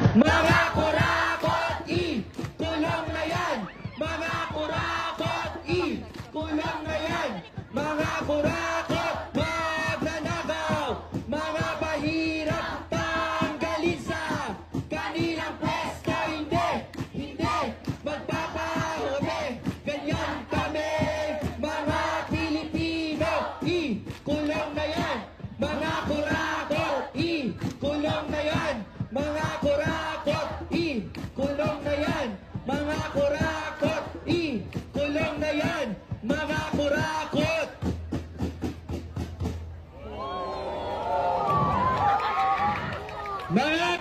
Mga kurakot, kulong na yan! Mga kurakot, kulong na yan! Mga kurakot, magnanakaw! Mga pahirap, tanggalin sa kanilang pwesto! Hindi magpapahuli! Ganyan kami, mga Pilipino! Kulong na yan! Mga kurakot, kulong na yan! Mga kurakot, kulong na yan! Mga kurakot, kulong na yan! Mga kurakot! Mga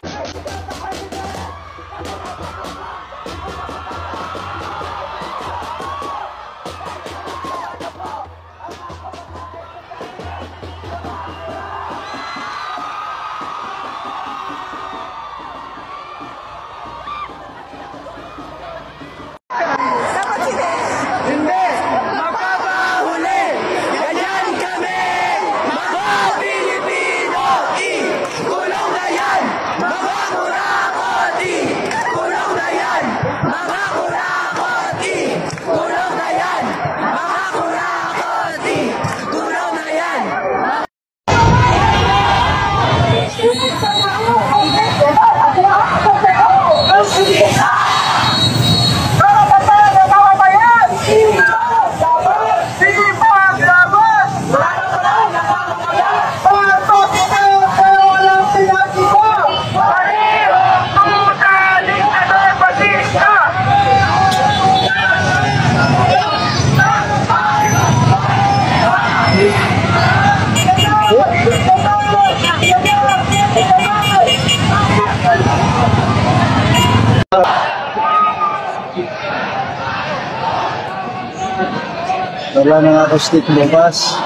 wala na nga ako stick bukas.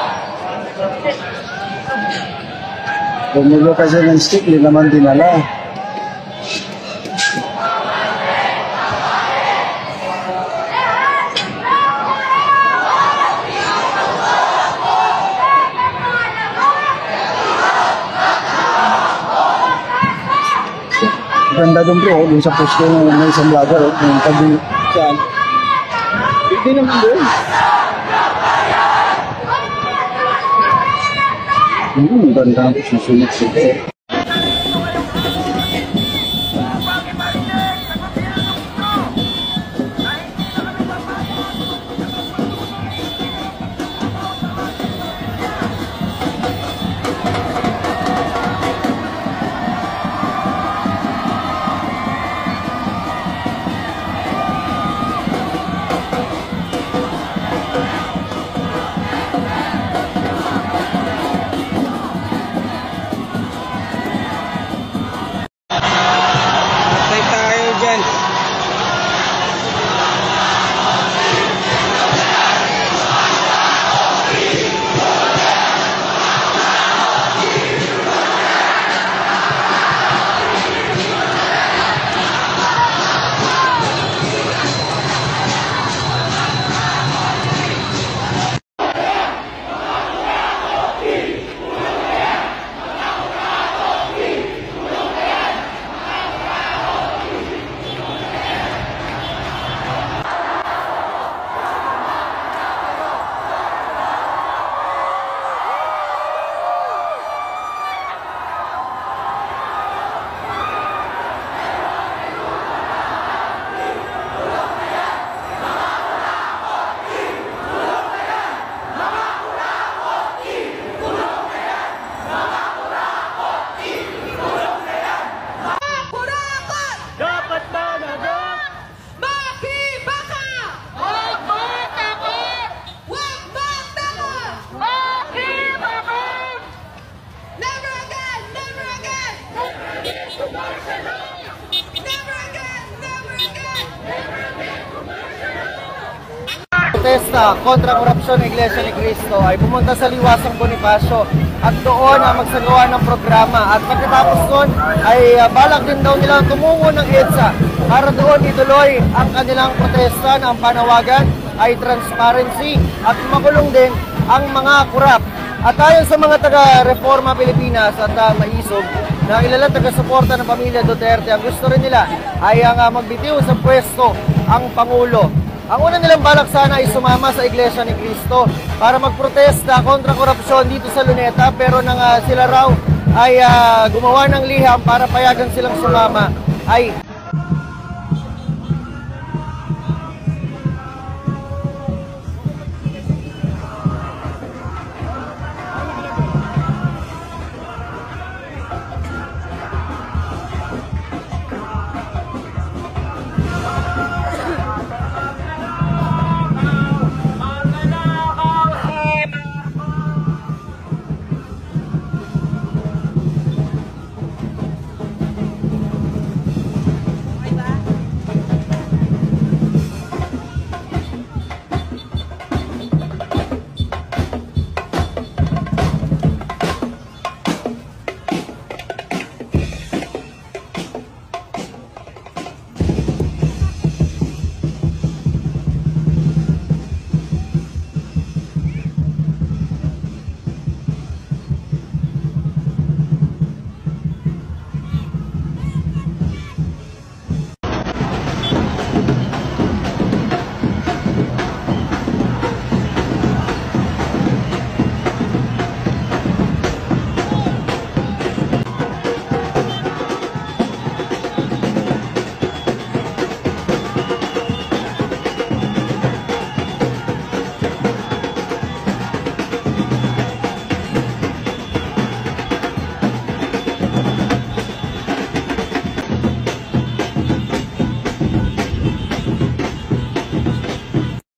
Bumilo kasi ng stick, hindi naman dinala. Ganda doon bro, dun sa posto ng may isang vlogger, yung tabi saan. Hindi naman doon. Ganda ang susunod sila. protesta kontra korupsyon ng Iglesia ni Cristo ay pumunta sa Liwasang Bonifacio at doon magsagawa ng programa. At pagkatapos doon ay balak din daw nilang tumungo ng EDSA para doon ituloy ang kanilang protesta na ang panawagan ay transparency at makulong din ang mga korap. At ayon sa mga taga-Reforma Pilipinas at Maisog, na ilalang taga-suporta ng pamilya Duterte. Ang gusto rin nila ay ang magbitiw sa pwesto ang Pangulo. Ang una nilang balak sana ay sumama sa Iglesia ni Cristo para magprotesta kontra korupsyon dito sa Luneta, pero nang sila raw ay gumawa ng liham para payagan silang sumama, ay